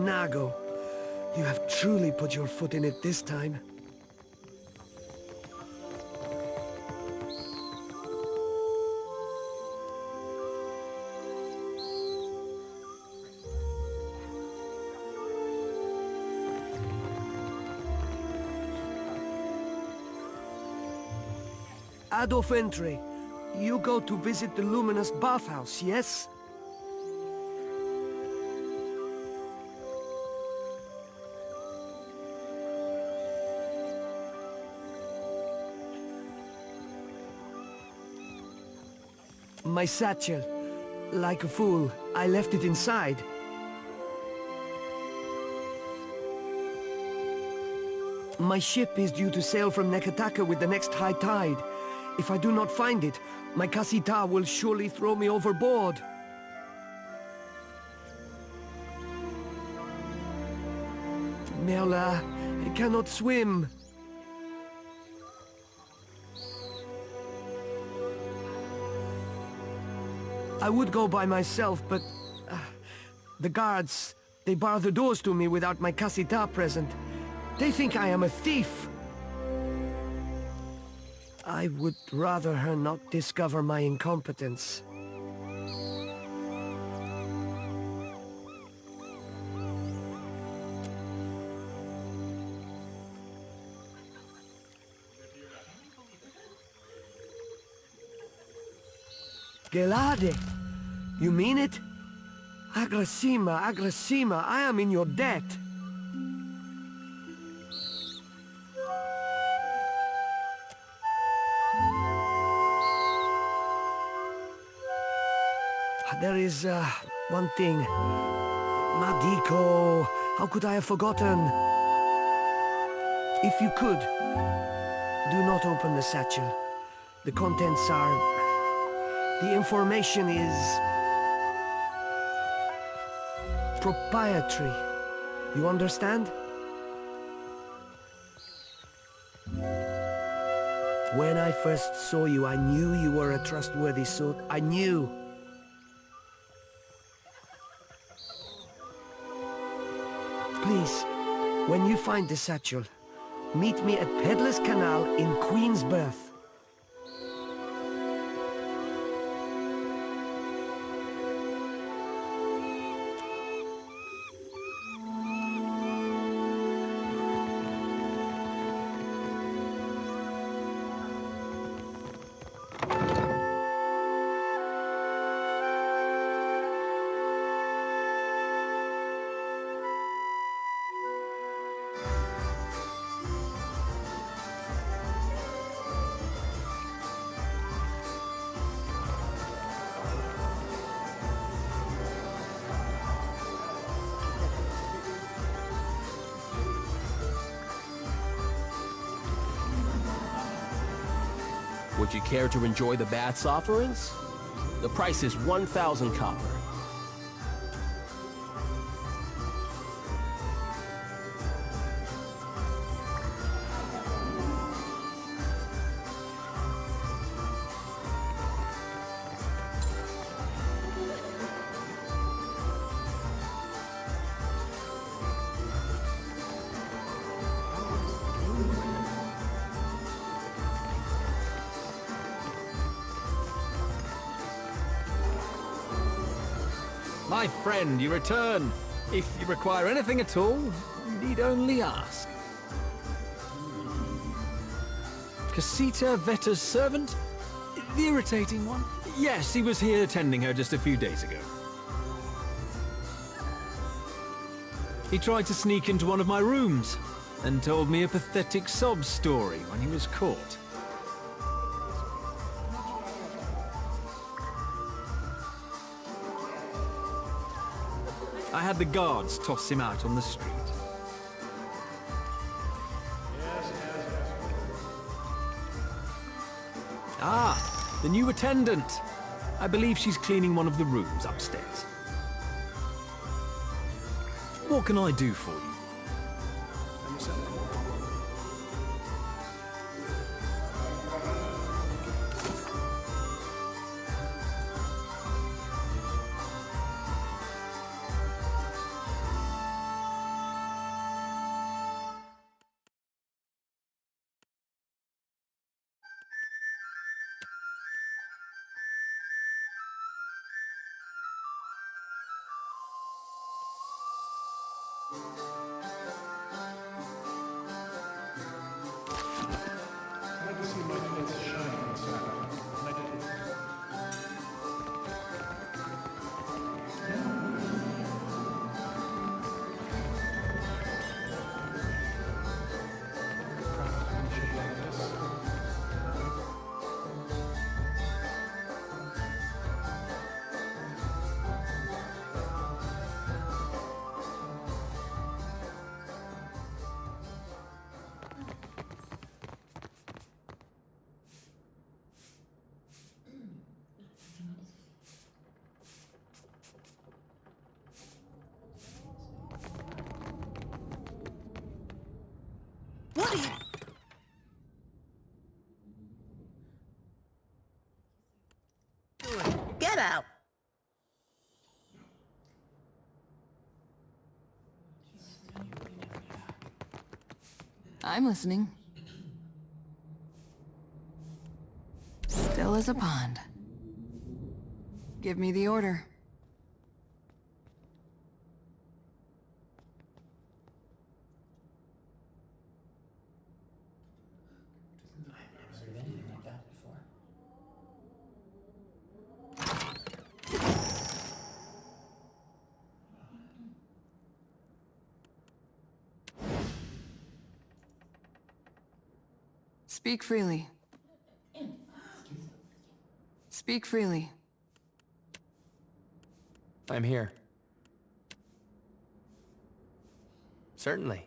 Nago. You have truly put your foot in it this time. Adolf Entry, you go to visit the luminous bathhouse, yes? My satchel. Like a fool, I left it inside. My ship is due to sail from Nekataka with the next high tide. If I do not find it, my Kasita will surely throw me overboard. Merla, I cannot swim. I would go by myself, but the guards, they bar the doors to me without my Kasita present. They think I am a thief. I would rather her not discover my incompetence. Gelade! You mean it? Agrasima, Agrasima, I am in your debt. There is, one thing. Madiko, how could I have forgotten? If you could, do not open the satchel. The contents are... The information is... proprietary. You understand? When I first saw you, I knew you were a trustworthy sort. I knew. Please, when you find the satchel, meet me at Peddler's Canal in Queensberth. Would you care to enjoy the bath's offerings? The price is 1,000 copper. My friend, you return. If you require anything at all, you need only ask. Casita Vetta's servant? The irritating one? Yes, he was here tending her just a few days ago. He tried to sneak into one of my rooms and told me a pathetic sob story when he was caught. I had the guards toss him out on the street. Ah, the new attendant. I believe she's cleaning one of the rooms upstairs. What can I do for you? What are you... doing? Get out! I'm listening. Still as a pond. Give me the order. Speak freely. Speak freely. I'm here. Certainly.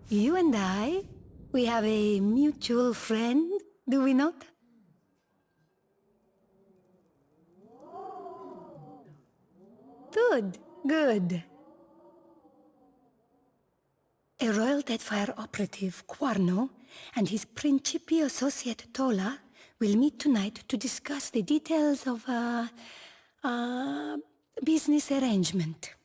You and I, we have a mutual friend, do we not? Good, good. A royal Deadfire operative, Quarno, and his Principi associate Tola will meet tonight to discuss the details of a business arrangement.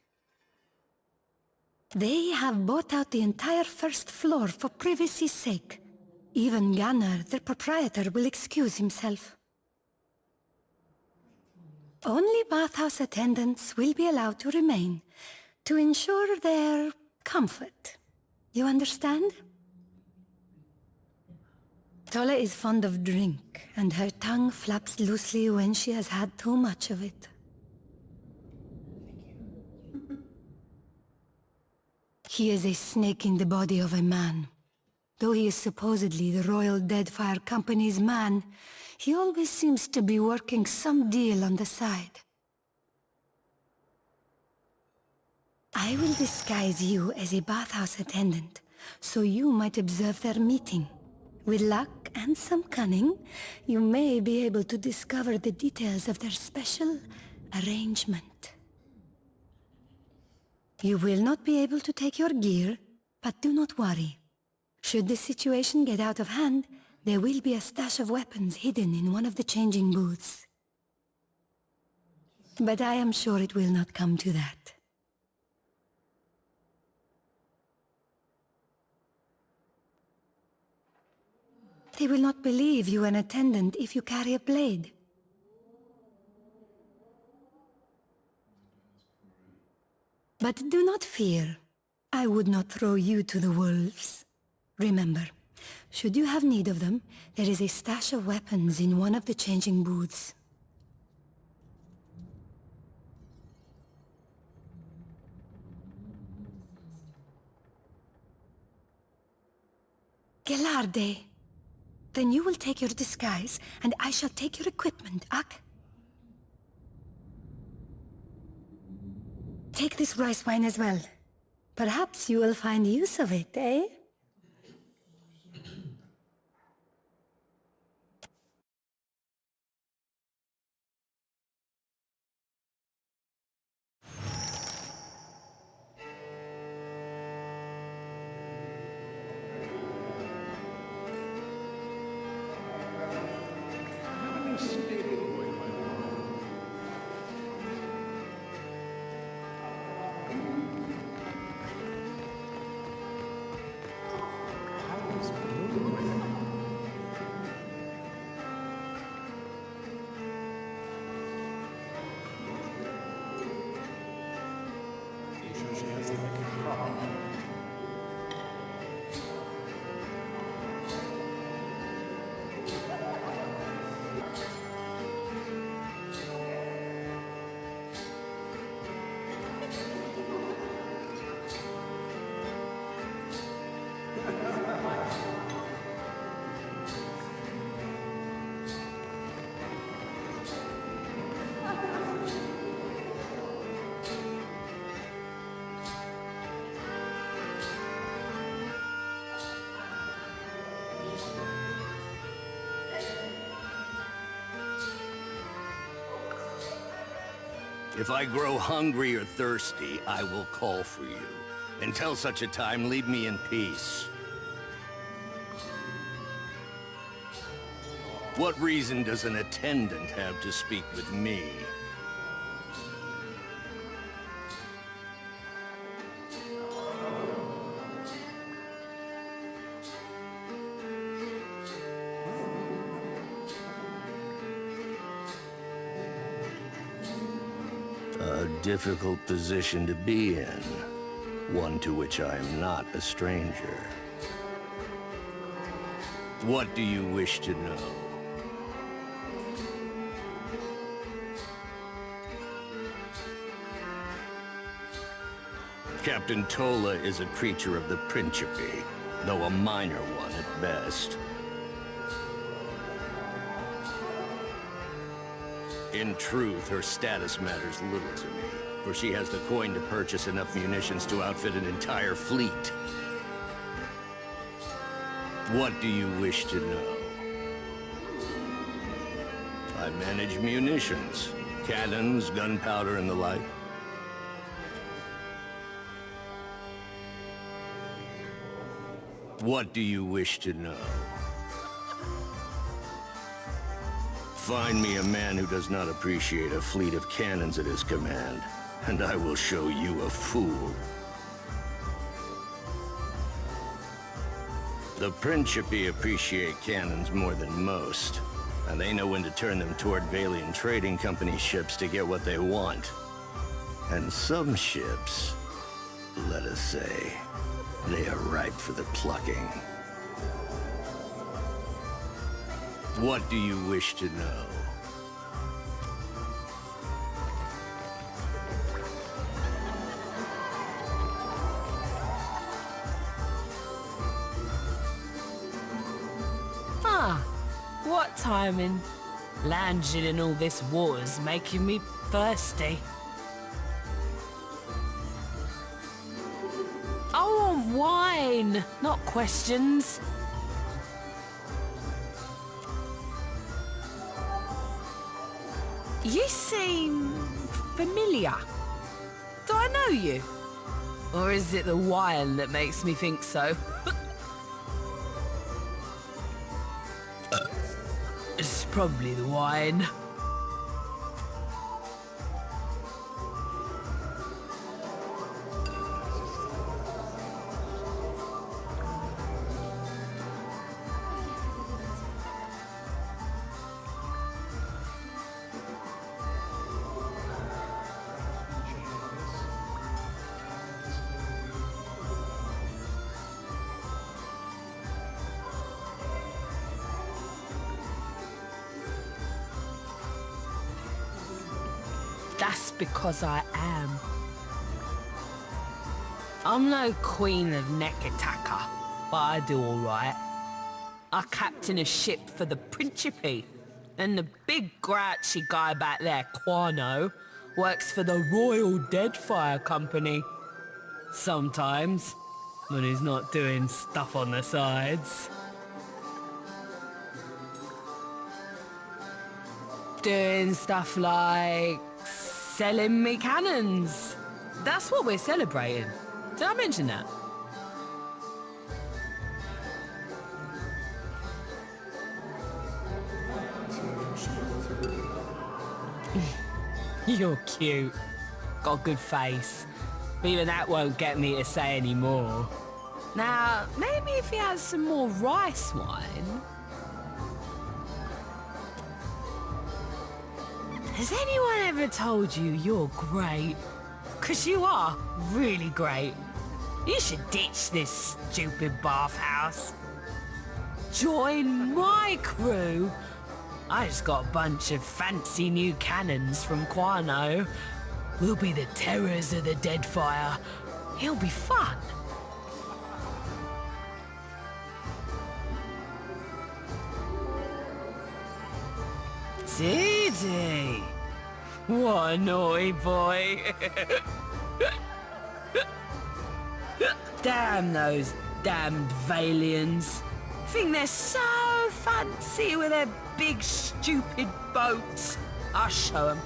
They have bought out the entire first floor for privacy's sake. Even Gunnar, their proprietor, will excuse himself. Only bathhouse attendants will be allowed to remain, to ensure their comfort. You understand? Tola is fond of drink, and her tongue flaps loosely when she has had too much of it. He is a snake in the body of a man. Though he is supposedly the Royal Deadfire Company's man, he always seems to be working some deal on the side. I will disguise you as a bathhouse attendant, so you might observe their meeting. With luck and some cunning, you may be able to discover the details of their special arrangement. You will not be able to take your gear, but do not worry. Should the situation get out of hand, there will be a stash of weapons hidden in one of the changing booths. But I am sure it will not come to that. They will not believe you an attendant if you carry a blade. But do not fear. I would not throw you to the wolves. Remember, should you have need of them, there is a stash of weapons in one of the changing booths. Gelarde! Then you will take your disguise, and I shall take your equipment, Ak? Take this rice wine as well. Perhaps you will find use of it, eh? If I grow hungry or thirsty, I will call for you. Until such a time, leave me in peace. What reason does an attendant have to speak with me? A difficult position to be in. One to which I am not a stranger. What do you wish to know? Captain Tola is a creature of the Principe, though a minor one at best. In truth, her status matters little to me, for she has the coin to purchase enough munitions to outfit an entire fleet. What do you wish to know? I manage munitions, cannons, gunpowder, and the like. What do you wish to know? Find me a man who does not appreciate a fleet of cannons at his command, and I will show you a fool. The Principi appreciate cannons more than most, and they know when to turn them toward Valian trading company ships to get what they want. And some ships, let us say, they are ripe for the plucking. What do you wish to know? Ah, what timing. Lounging in all this water's making me thirsty. I want wine, not questions. You seem familiar. Do I know you? Or is it the wine that makes me think so? It's probably the wine. That's because I am. I'm no queen of Neketaka, but I do all right. I captain a ship for the Principe, and the big grouchy guy back there, Quano, works for the Royal Deadfire Company. Sometimes, when he's not doing stuff on the sides. Doing stuff like selling me cannons. That's what we're celebrating. Did I mention that? You're cute. Got a good face. But even that won't get me to say any more. Now, maybe if he has some more rice wine. Has anyone ever told you you're great? 'Cause you are really great. You should ditch this stupid bathhouse. Join my crew. I just got a bunch of fancy new cannons from Quano. We'll be the terrors of the Deadfire. It'll be fun. Didi! What a naughty boy. Damn those damned Valians. Think they're so fancy with their big stupid boats. I'll show them.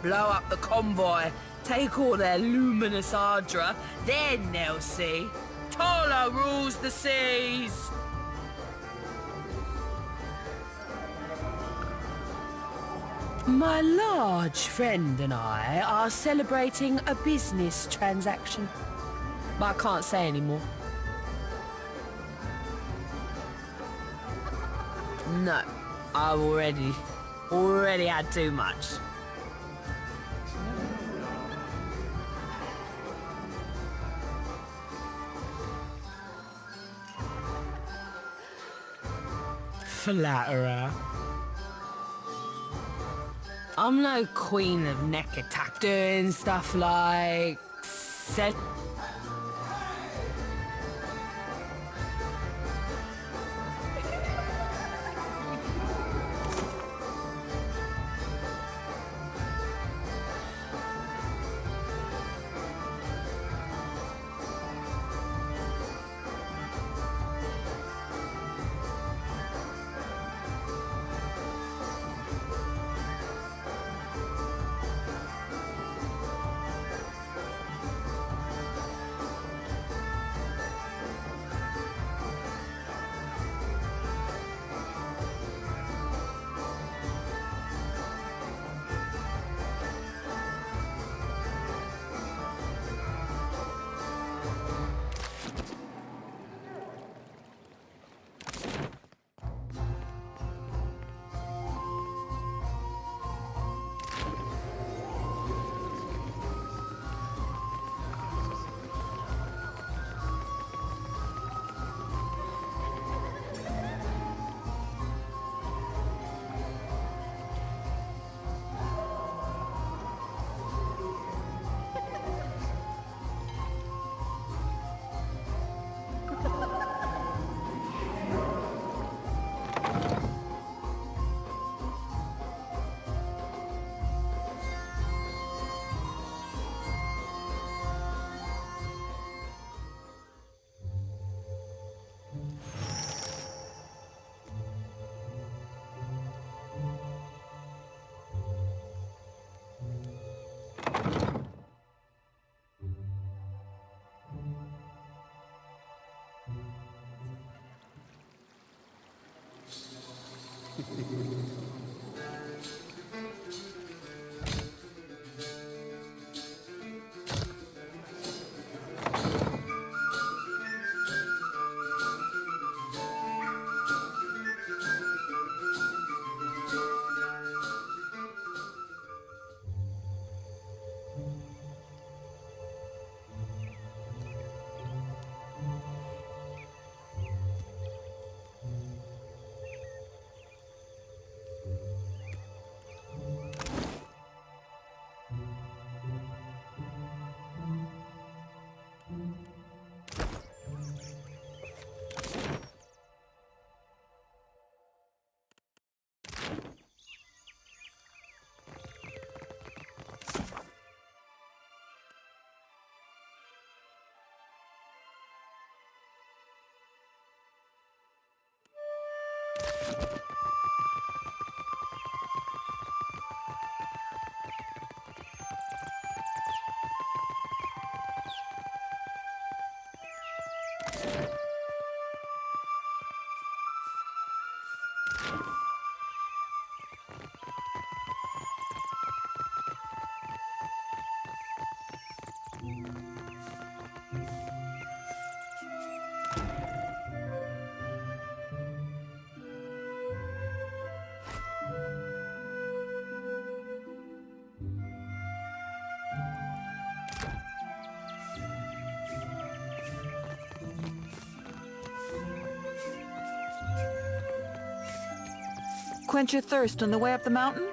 Blow up the convoy, take all their luminous ardra, then they'll see. Tola rules the seas. My large friend and I are celebrating a business transaction. But I can't say anymore. No, I've already had too much. Flatterer. I'm no queen of Nekataka doing stuff like set. Quench your thirst on the way up the mountain?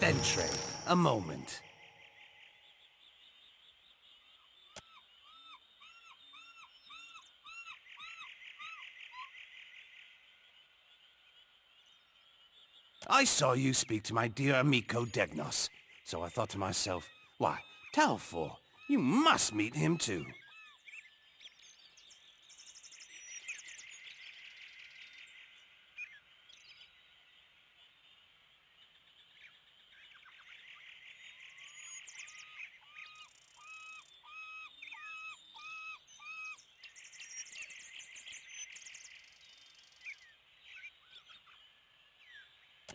Ventre, a moment. I saw you speak to my dear amico Degnos, so I thought to myself, why, Talfor, you must meet him too.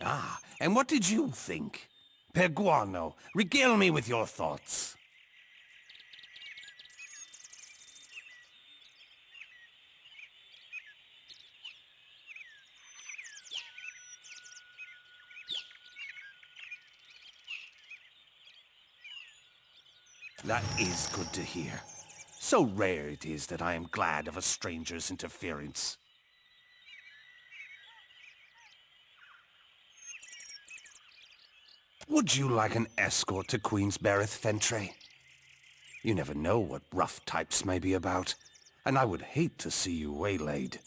Ah, and what did you think? Perguano, regale me with your thoughts. That is good to hear. So rare it is that I am glad of a stranger's interference. Would you like an escort to Queensbereth, Ventre? You never know what rough types may be about, and I would hate to see you waylaid.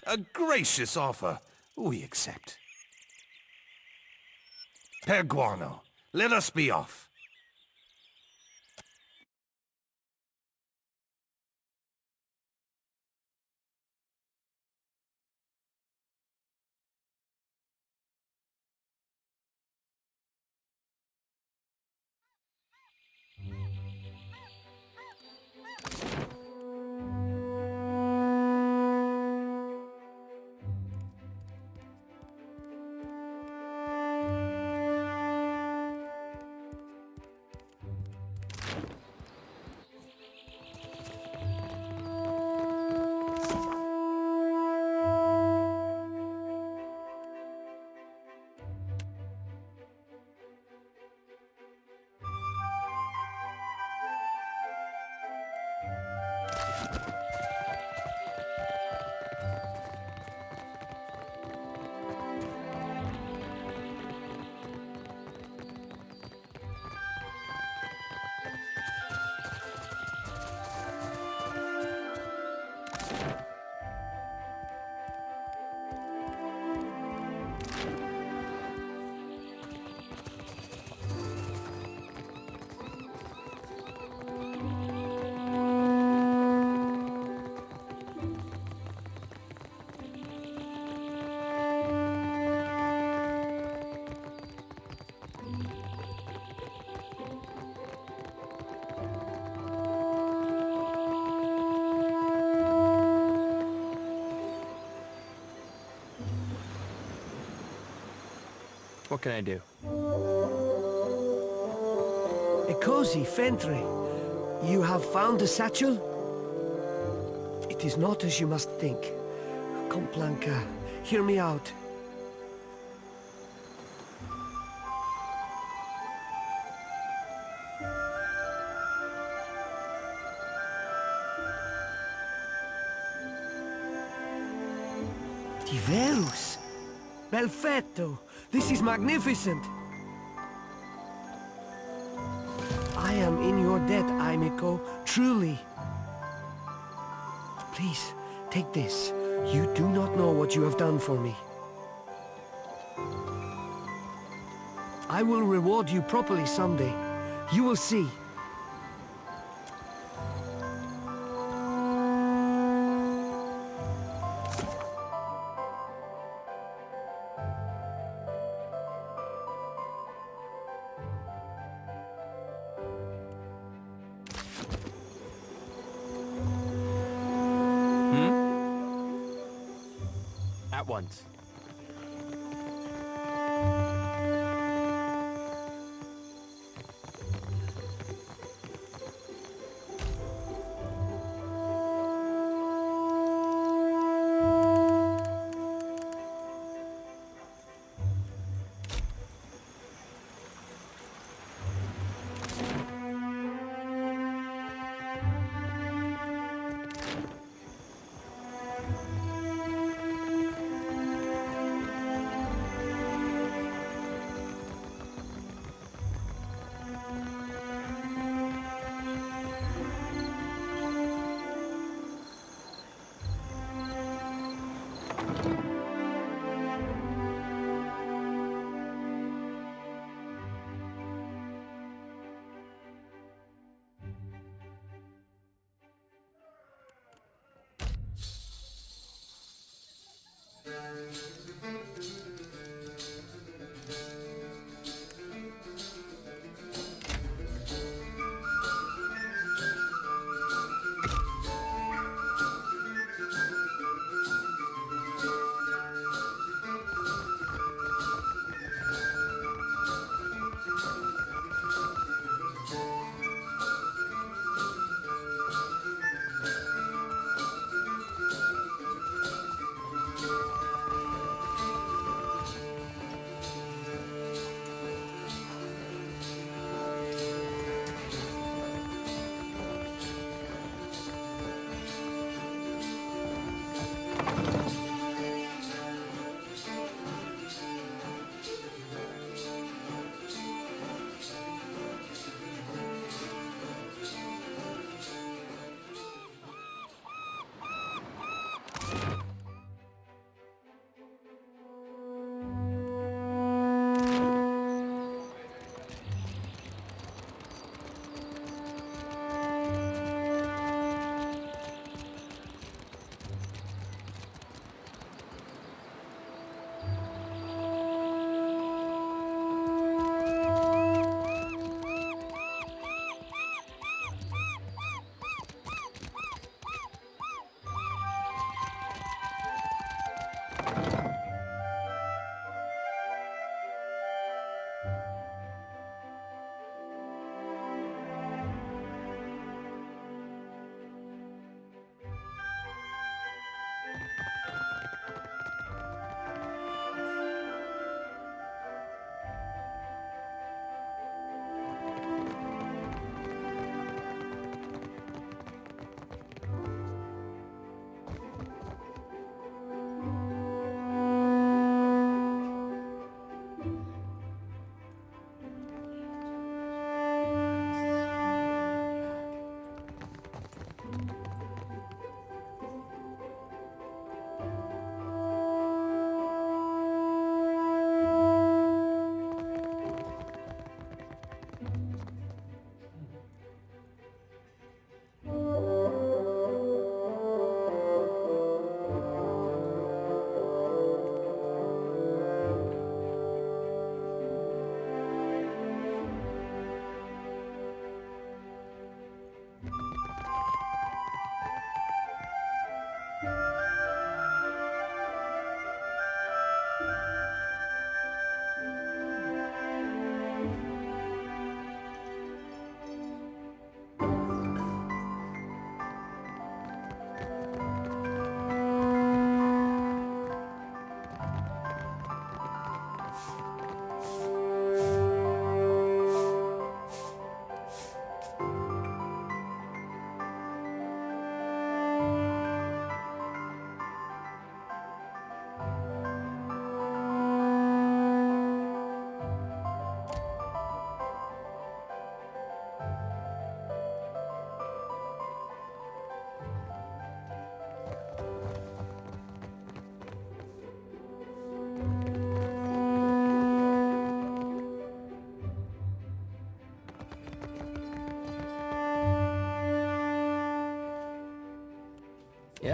A gracious offer. We accept. Perguano, let us be off. What can I do? A cozy Fentre. You have found the satchel? It is not as you must think. Complanca, hear me out. Diverus! Perfetto! This is magnificent! I am in your debt, Aimiko, truly. Please, take this. You do not know what you have done for me. I will reward you properly someday. You will see. At once.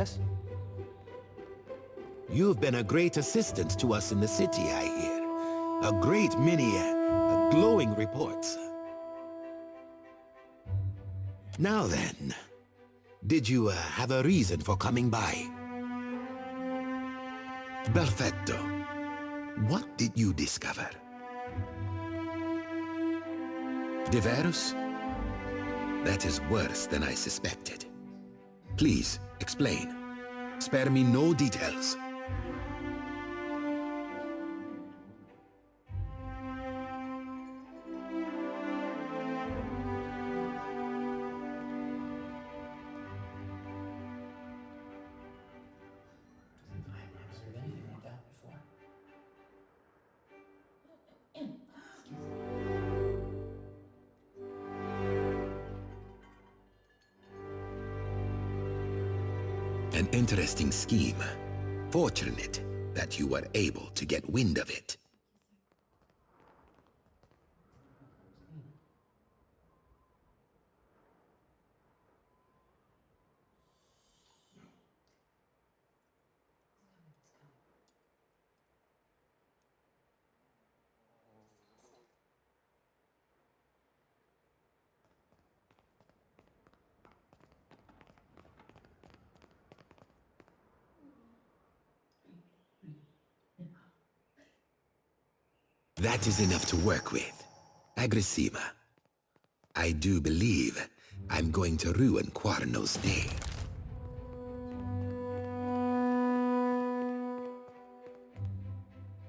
Yes? You've been a great assistance to us in the city, I hear. A great many glowing reports. Now then, did you have a reason for coming by? Perfetto. What did you discover? Diverus? That is worse than I suspected. Please, explain. Spare me no details. An interesting scheme. Fortunate that you were able to get wind of it. That is enough to work with. Agrissima. I do believe I'm going to ruin Quarno's day.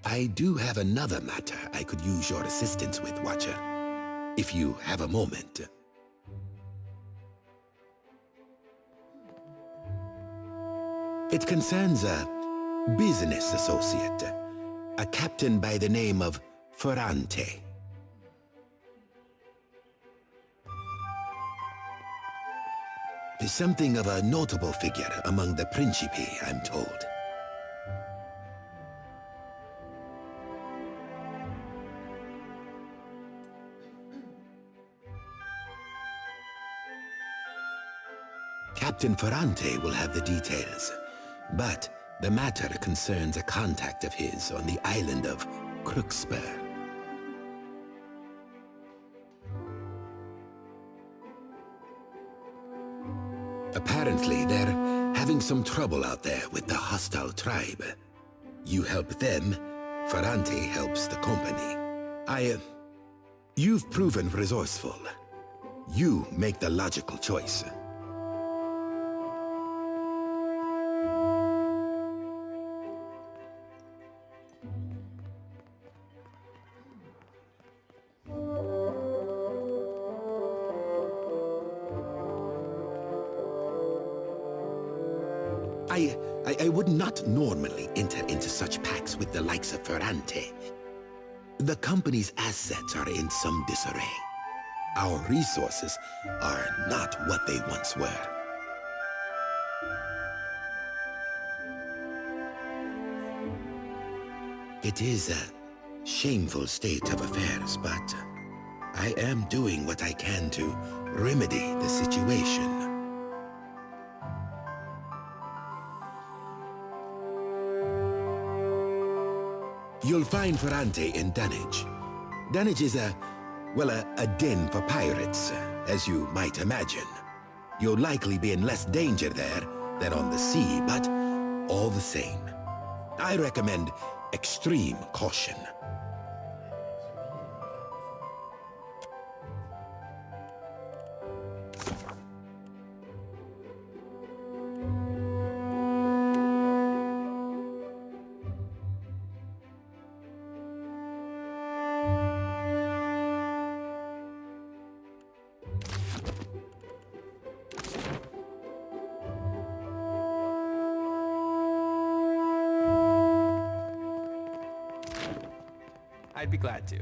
I do have another matter I could use your assistance with, Watcher. If you have a moment. It concerns a business associate. A captain by the name of Ferrante. Something of a notable figure among the Principi, I'm told. Captain Ferrante will have the details, but the matter concerns a contact of his on the island of Crookspur. Apparently, they're having some trouble out there with the hostile tribe. You help them, Ferrante helps the company. You've proven resourceful. You make the logical choice. I would not normally enter into such pacts with the likes of Ferrante. The company's assets are in some disarray. Our resources are not what they once were. It is a shameful state of affairs, but I am doing what I can to remedy the situation. You'll find Ferrante in Dunwich. Dunwich is a den for pirates, as you might imagine. You'll likely be in less danger there than on the sea, but all the same, I recommend extreme caution. I'd be glad to.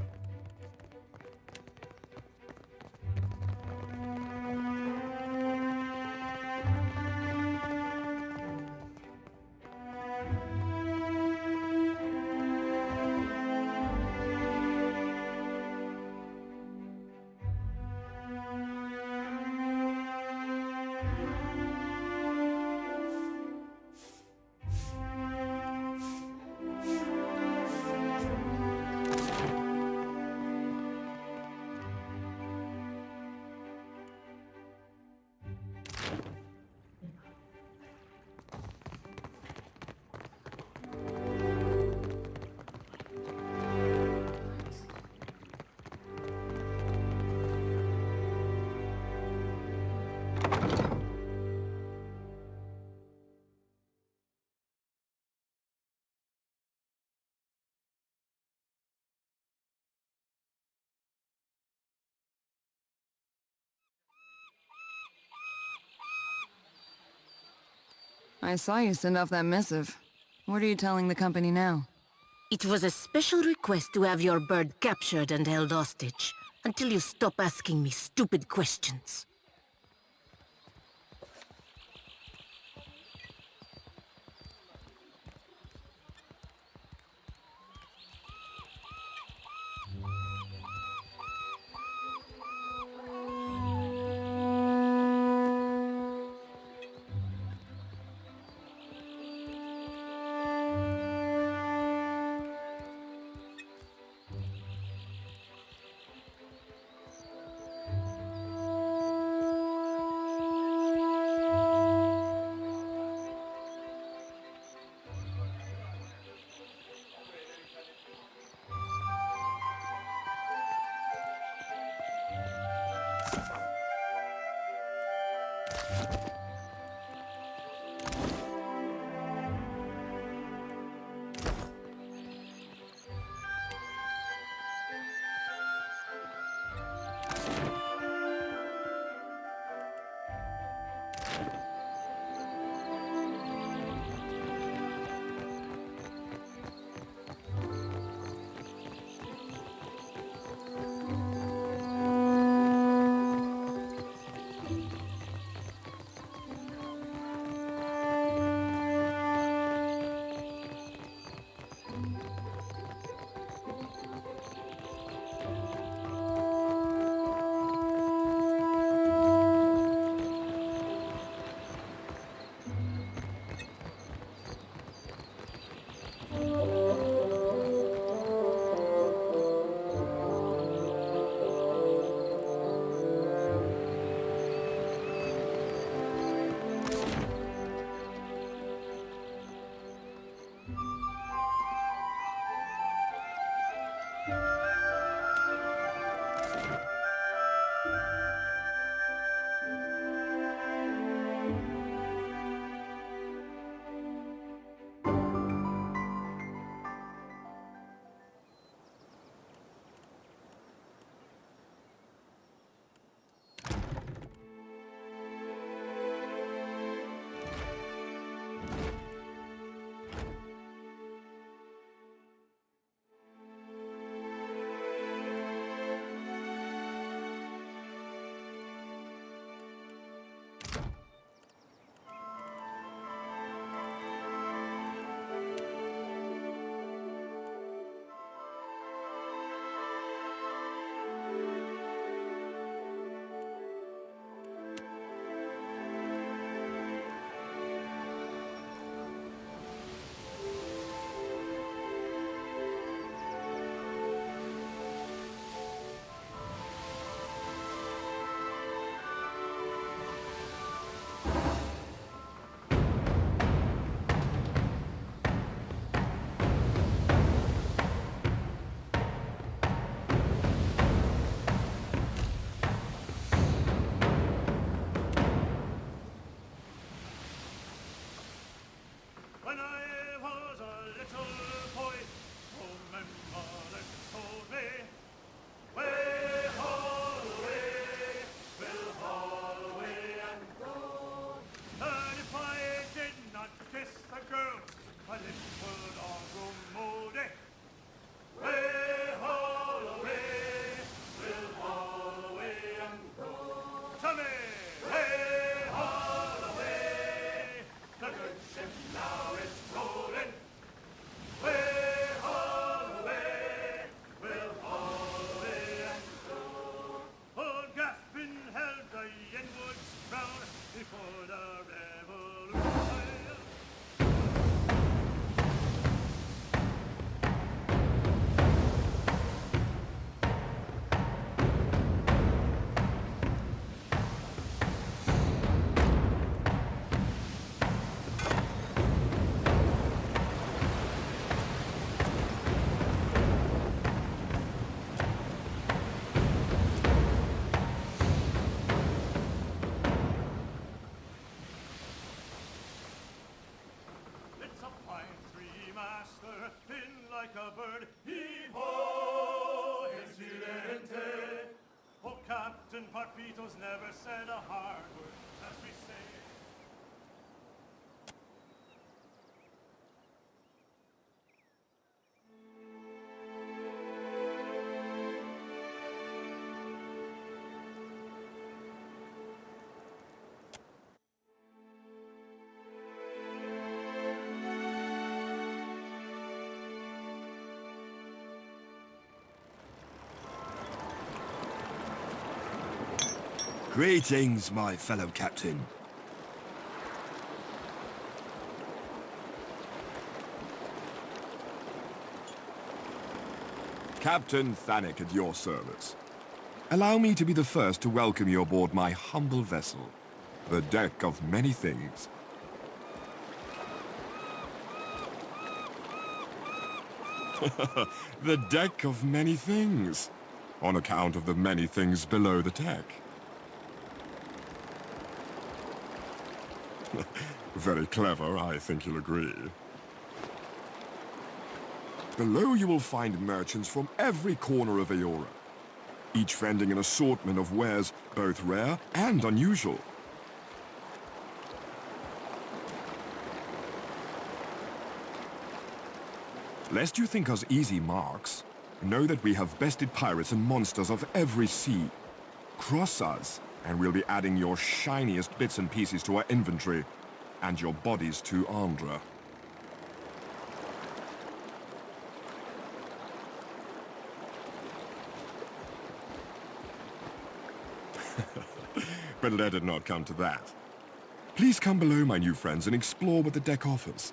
I saw you send off that missive. What are you telling the company now? It was a special request to have your bird captured and held hostage, until you stop asking me stupid questions. like a bird. Heave-ho, incidente. Oh, Captain Parfitos never said a hard word, as we say. Greetings, my fellow captain. Captain Тэник at your service. Allow me to be the first to welcome you aboard my humble vessel, the deck of many things. The deck of many things, on account of the many things below the deck. Very clever, I think you'll agree. Below you will find merchants from every corner of Eora, each vending an assortment of wares both rare and unusual. Lest you think us easy marks, know that we have bested pirates and monsters of every sea. Cross us, and we'll be adding your shiniest bits and pieces to our inventory, and your bodies to Andra. But let it not come to that. Please come below, my new friends, and explore what the deck offers.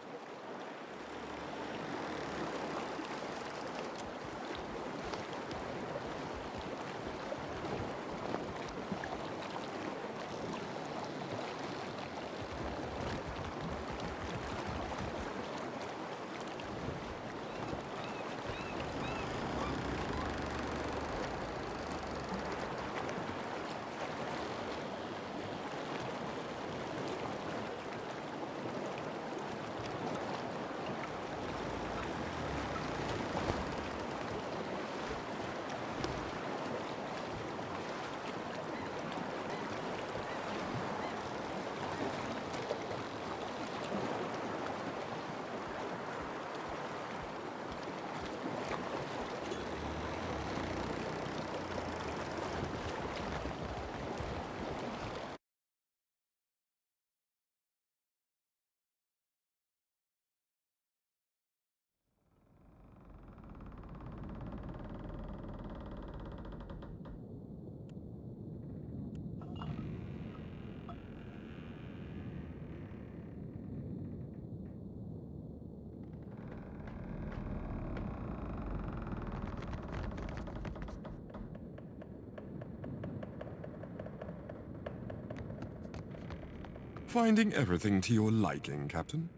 Finding everything to your liking, Captain?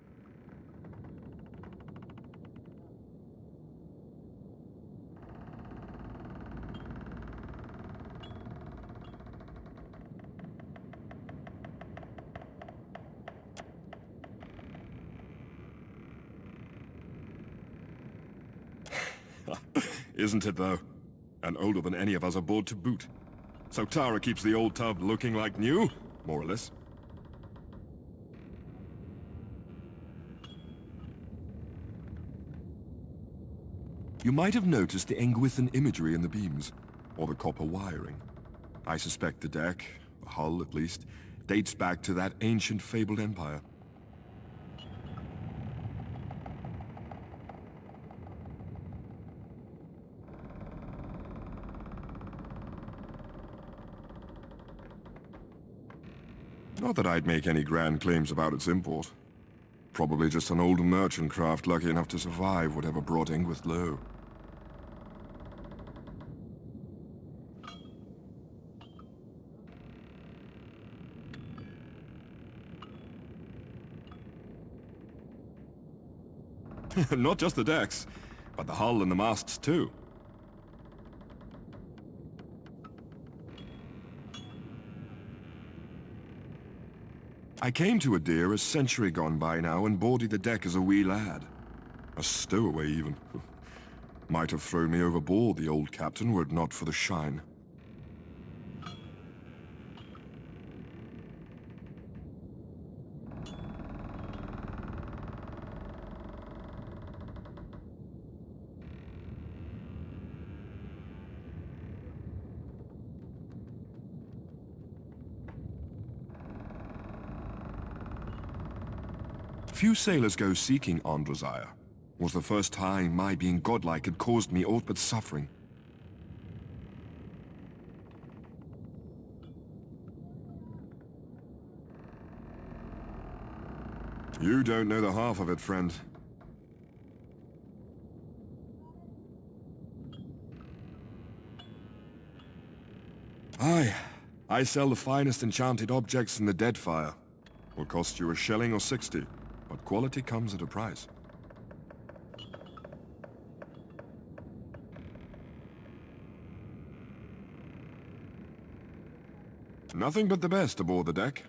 Isn't it, though? And older than any of us aboard to boot. So Tara keeps the old tub looking like new, more or less. You might have noticed the Engwithan imagery in the beams, or the copper wiring. I suspect the deck, the hull at least, dates back to that ancient fabled empire. Not that I'd make any grand claims about its import. Probably just an old merchant craft lucky enough to survive whatever brought Engwith low. Not just the decks, but the hull and the masts too. I came to Aedir a century gone by now and boarded the deck as a wee lad. A stowaway, even. Might have thrown me overboard, the old captain, were it not for the shine. Few sailors go seeking Andrasire. Was the first time my being godlike had caused me aught but suffering. You don't know the half of it, friend. Aye, I sell the finest enchanted objects in the Deadfire. Will cost you a shilling or 60, but quality comes at a price. Nothing but the best aboard the deck.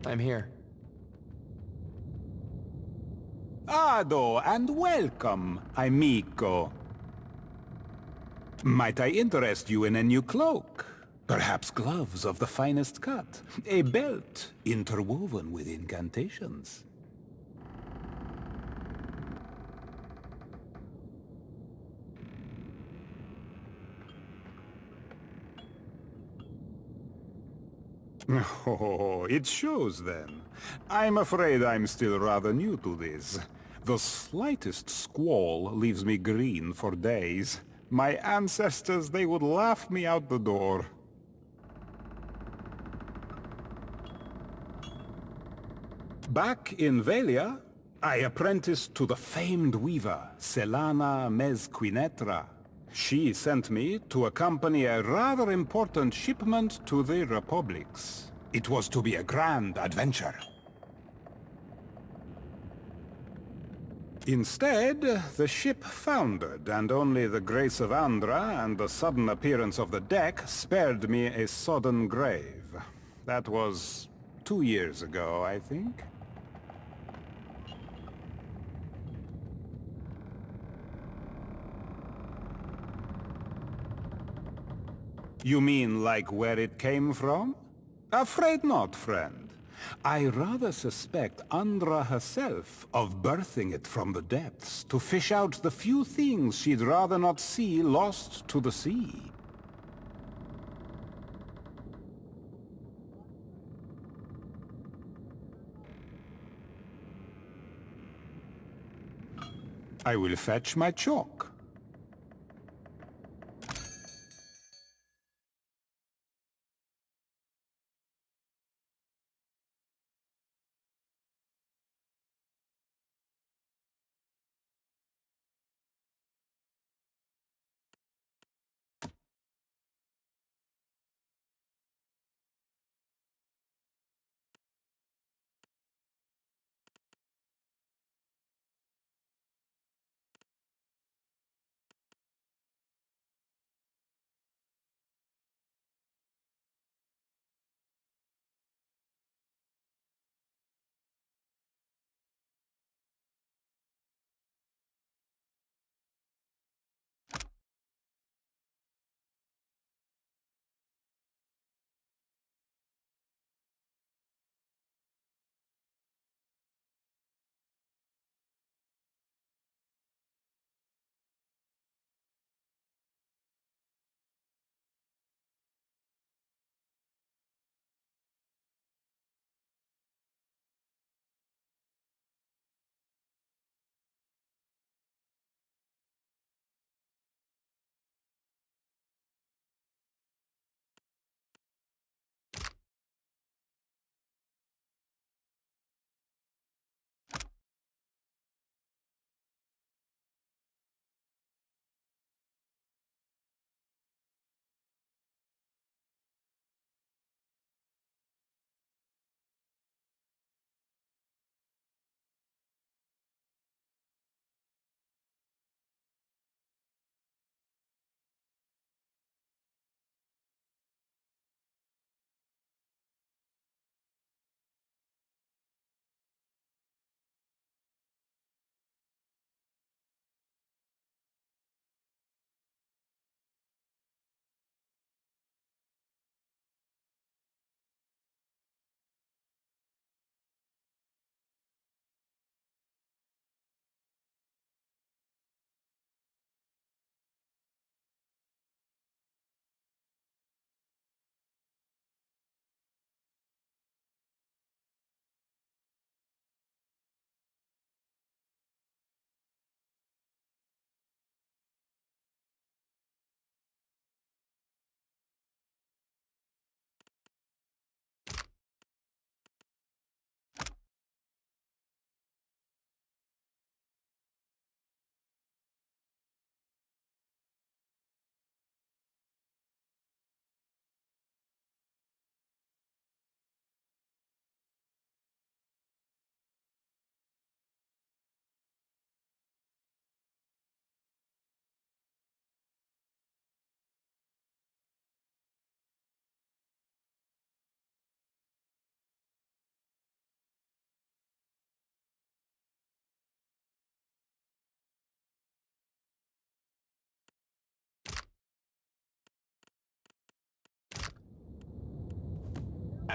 I'm here. Ado, and welcome, amico. Might I interest you in a new cloak? Perhaps gloves of the finest cut? A belt interwoven with incantations? Oh, it shows then. I'm afraid I'm still rather new to this. The slightest squall leaves me green for days. My ancestors, they would laugh me out the door. Back in Velia, I apprenticed to the famed weaver, Selana Mezquinetra. She sent me to accompany a rather important shipment to the Republics. It was to be a grand adventure. Instead, the ship foundered, and only the grace of Andra and the sudden appearance of the deck spared me a sodden grave. That was 2 years ago, I think. You mean like where it came from? Afraid not, friend. I rather suspect Andra herself of birthing it from the depths to fish out the few things she'd rather not see lost to the sea. I will fetch my chalk.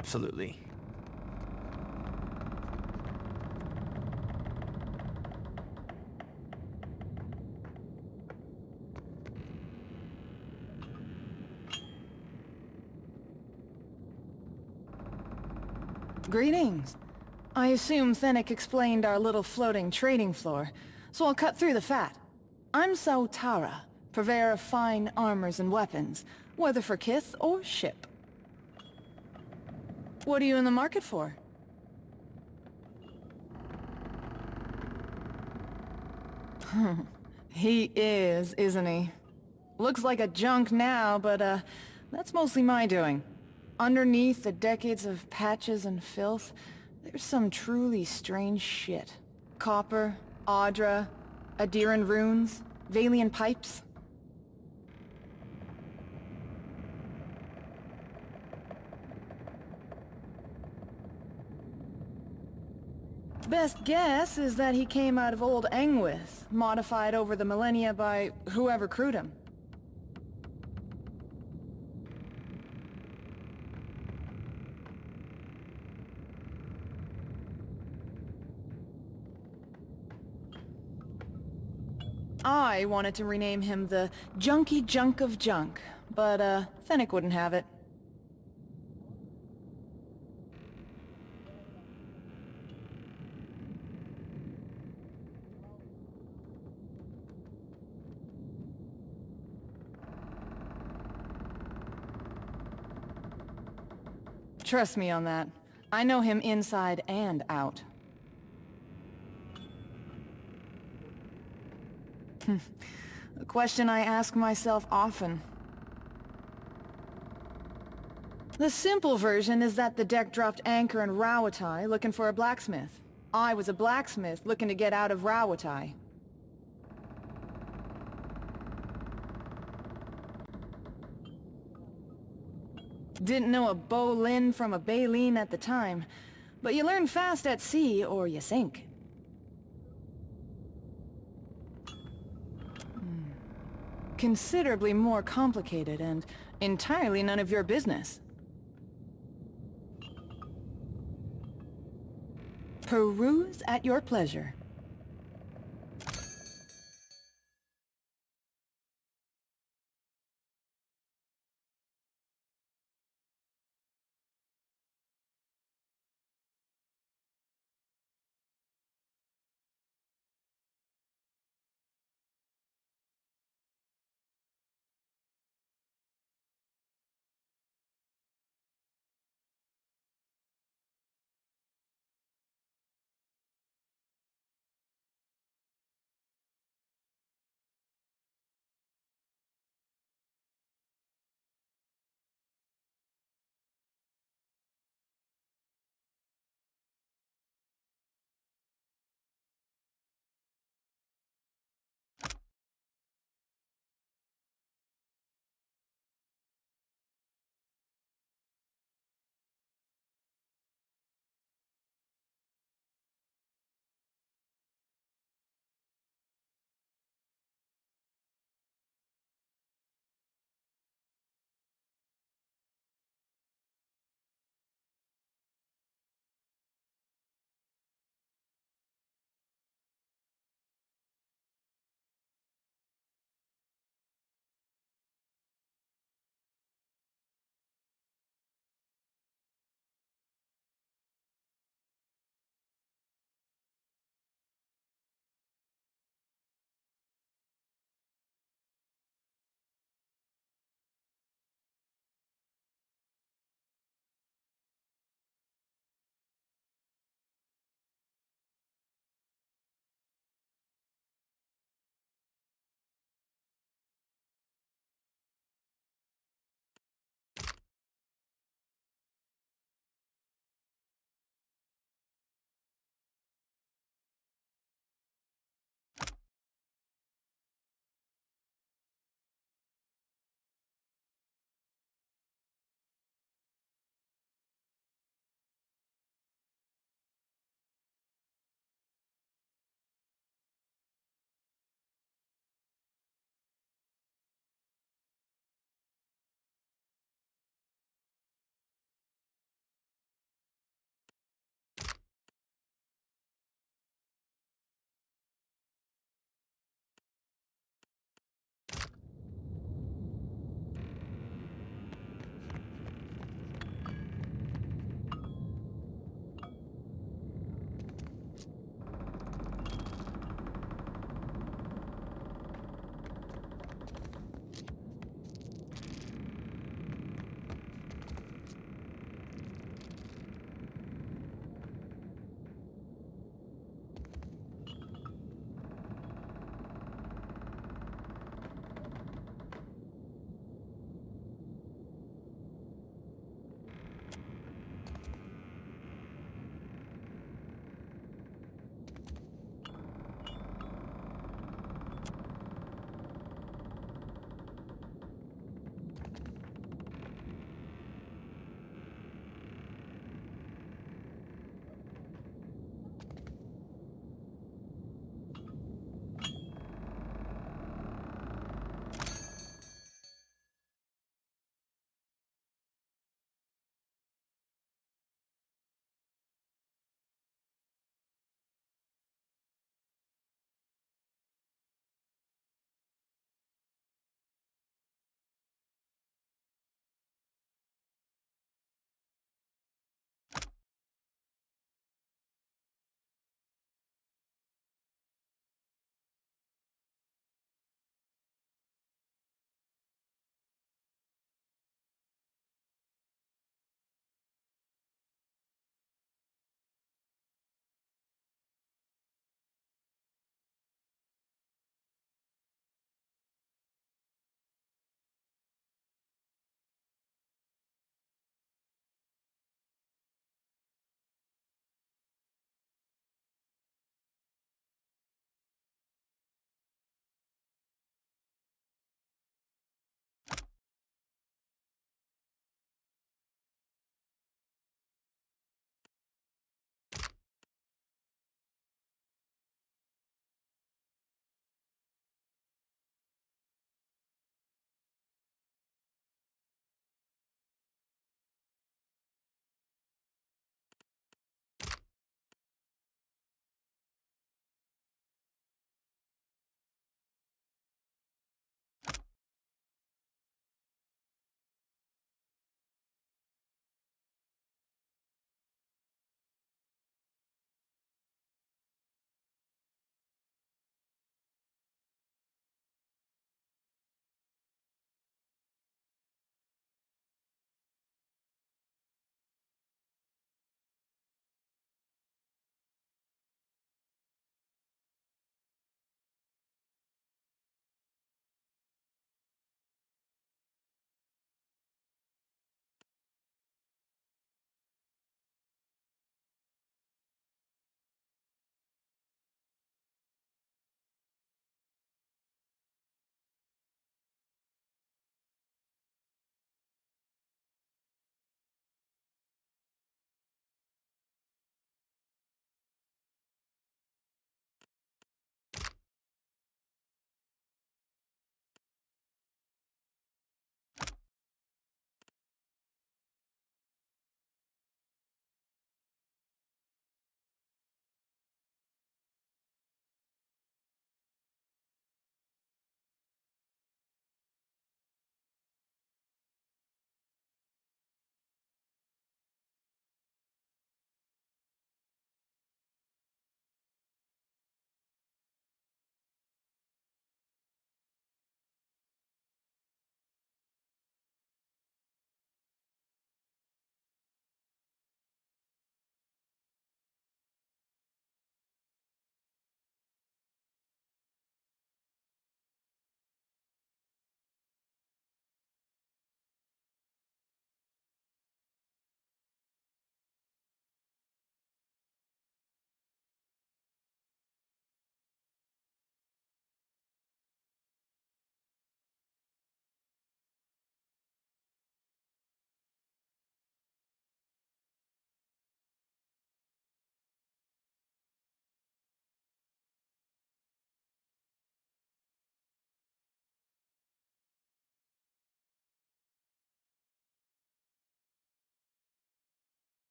Absolutely. Greetings. I assume Thenik explained our little floating trading floor, so I'll cut through the fat. I'm Sautara, purveyor of fine armors and weapons, whether for kith or ship. What are you in the market for? He is, isn't he? Looks like a junk now, but that's mostly my doing. Underneath the decades of patches and filth, there's some truly strange shit. Copper, aedira, Adiran runes, Valian pipes. Best guess is that he came out of old Engwith, modified over the millennia by whoever crewed him. I wanted to rename him the Junky Junk of Junk, but Thenik wouldn't have it. Trust me on that. I know him inside and out. A question I ask myself often. The simple version is that the deck dropped anchor in Rawatai looking for a blacksmith. I was a blacksmith looking to get out of Rawatai. Didn't know a Bolin from a Baleen at the time, but you learn fast at sea or you sink. Considerably more complicated and entirely none of your business. Peruse at your pleasure.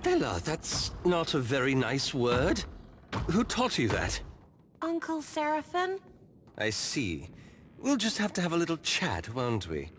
Bella, that's not a very nice word. Who taught you that? Uncle Seraphim? I see. We'll just have to have a little chat, won't we?